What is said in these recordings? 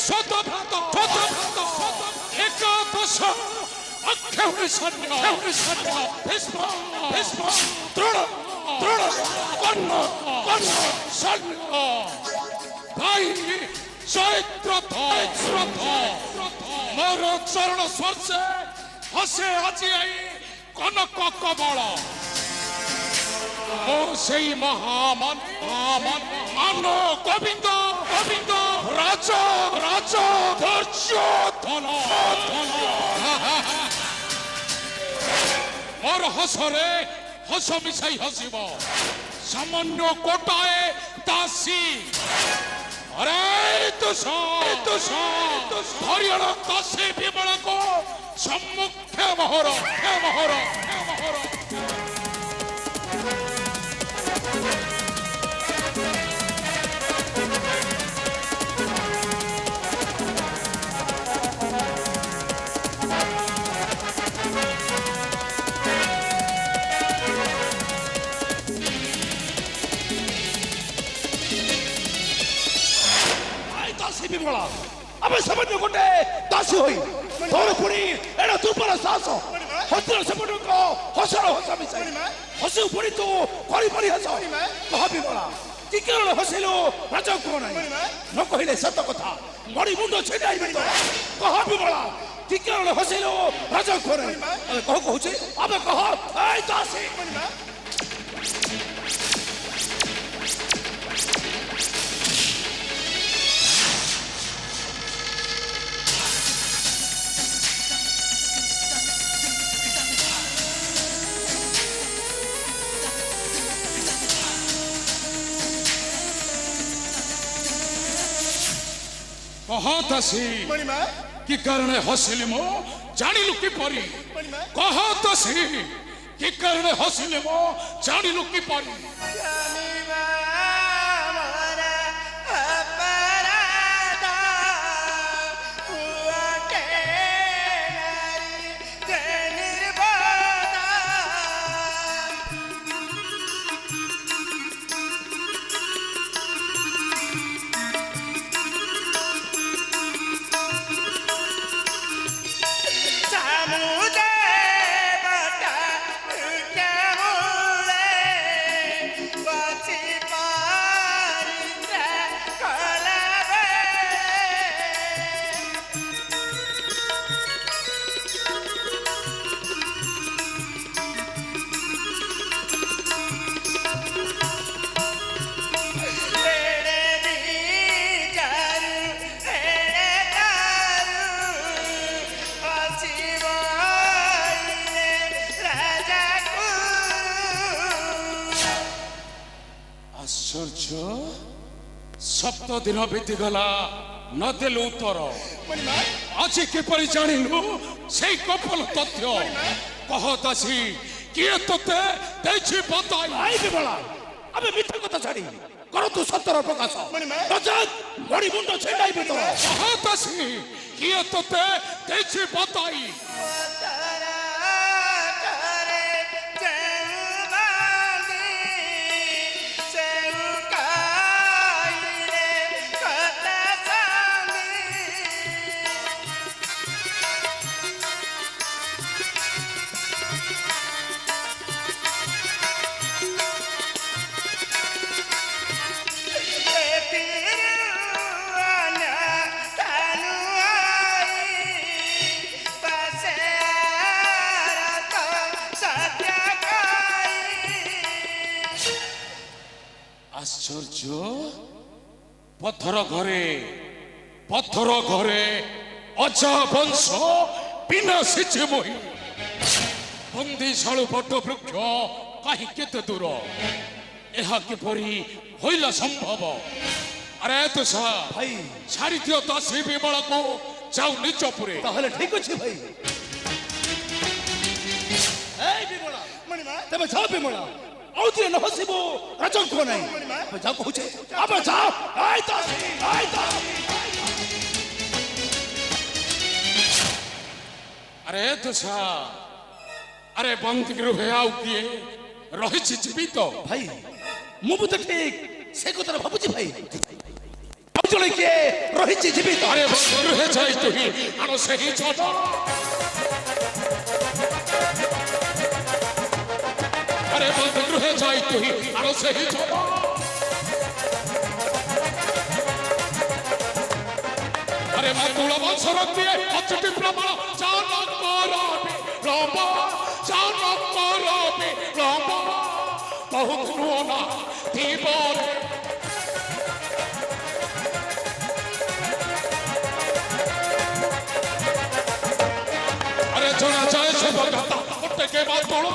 শতভাত একাদশ অক্ষৌরী সৈন্য ভীষ্ম দ্রোণ কর্ণ সৈন্য ভাই জয়দ্রথ মোর চরণ স্পর্শে হসে আজি আই কনক কবল ও সেই মহামান গোবিন্দ রাজ ধৈর্য মোর হসরে হস মিশাই হসিব সামান্য কোটায় দাসী আরে তুষ হরিয়ানা দাসী বিমলক সম্মুখে মহর বিমলা আমি সামান্য গোটে দাসী হই তোর পুଣି এড়া দুর্বল সাহস হস্তির সেপটক হসর হস মিশাই হসু পুଣି তୁ କରିପାରି ହସ କହ ବିମଳା କି କାରଣ ହସିଲୁ ରାଜା କୁହ ନାହିଁ ନ କହିଲେ ସତ କଥା ମଣି ମୁଣ୍ଡ ଛିଣ୍ଡାଇବି ତ କହ ବିମଳା କି କାରଣ ହସିଲୁ ରାଜା କୁହ ନାହିଁ କହ କହୁଛି ଆମେ କହ ଏଇ ଦାସୀ कहतसी कि कारण हसिले मो जानिलु कि परी कहतसी कि कारण हसिले मो जानिलु कि परी सप्त दिन बीतीगला नदेलु उत्तर आज किपरि जानिलु से कपल तथ्य कहतासी किए तोते देछि बताई आई बिमला अबे मिथ्या कथा छाड़ी कर तू सत्यर प्रकाश नचत मणि मुंड छेंडाई तो कहतासी किए तोते देछि बताई आश्चर्य पत्थर घरे अजा वंश विनाशिचे मोहि बंदी शालु बट वृक्ष कहीं केते दूर यह किपरि होइला संभव अरे तो सा भाई छाड़ी दियो दासी बिमला को जाऊ निज पुरे ताहले ठीक अछि भाई ए बिमला मणिमा तबे जाओ बिमला औती न हसिबो राजन को नहीं जा कहूचे अब जा आय दासी अरे तुषा अरे बंदी गृह आउ किए रही जीवित भाई मु तो ठीक से कथा भाबुची भाई ଭିତୁଳି କିଏ ରହିଛି ଜୀବିତ? আরে বন্ধু রহে যাই তুই আরো সেই ছোট আরে বন্ধু রহে যাই তুই আরো সেই ছোট আরে মা তুলা বংশর দিয়ে অচটি প্রমাণ চান করবি লম্বা চান করবি লম্বা বহুত নুনা দিবরে শোনা যায় সে কথা প্রত্যেকে বাদ পড়ো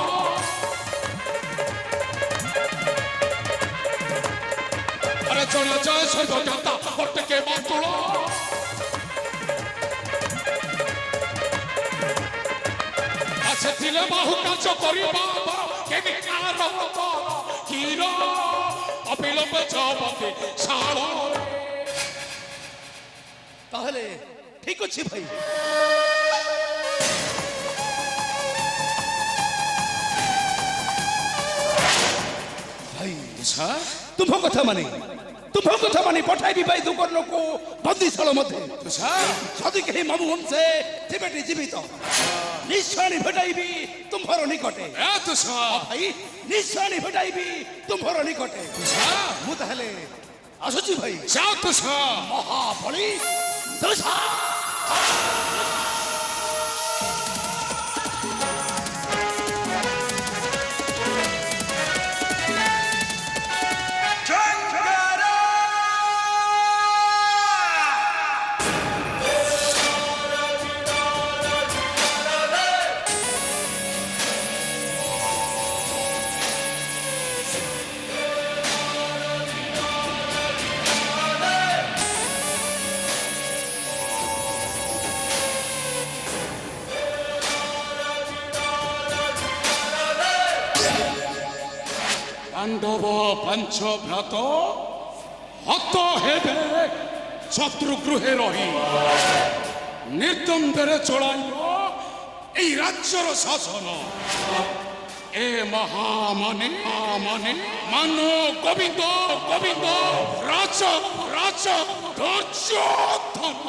আরে শোনা যায় সে কথা প্রত্যেকে বাদ পড়ো আছে দিলে বাহু কাজ করিবা কেনি কার ক্ষীর অবিলম্বে জবতে শাল তাহলে ঠিক ଅଛି ভাই। ভাই স্যার ତୁମ୍ଭ କଥା ମାନି ପଠାଇବି ଭାଇ ଦୁକର୍ଣ୍ଣକୁ ବନ୍ଦିଶାଳ ମଧ୍ୟରେ। স্যার ଯଦି କେହି ମାମୁ ବଂଶେ ଥିବେଟି ଜୀବିତ ନିଶ୍ଚୟ ଭେଟାଇବି ତୁମ୍ଭର ନିକଟେ। এত স্যার ଭାଇ ନିଶ୍ଚୟ ଭେଟାଇବି ତୁମ୍ଭର ନିକଟେ। স্যার ମୁଁ ତାହେଲେ ଆସୁଛି ଭାଇ। যাও তো স্যার ମହାବଳୀ ଦଶା পাণ্ডব পঞ্চভ্রাত হত হেবে শত্রুগৃহে রহি নির্দ্বন্দ্বের চড়াইব এই রাজ্যর শাসন এ মহামানে মান গোবিন্দ গোবিন্দ রাজ রাজ ধৈর্য ধর্ম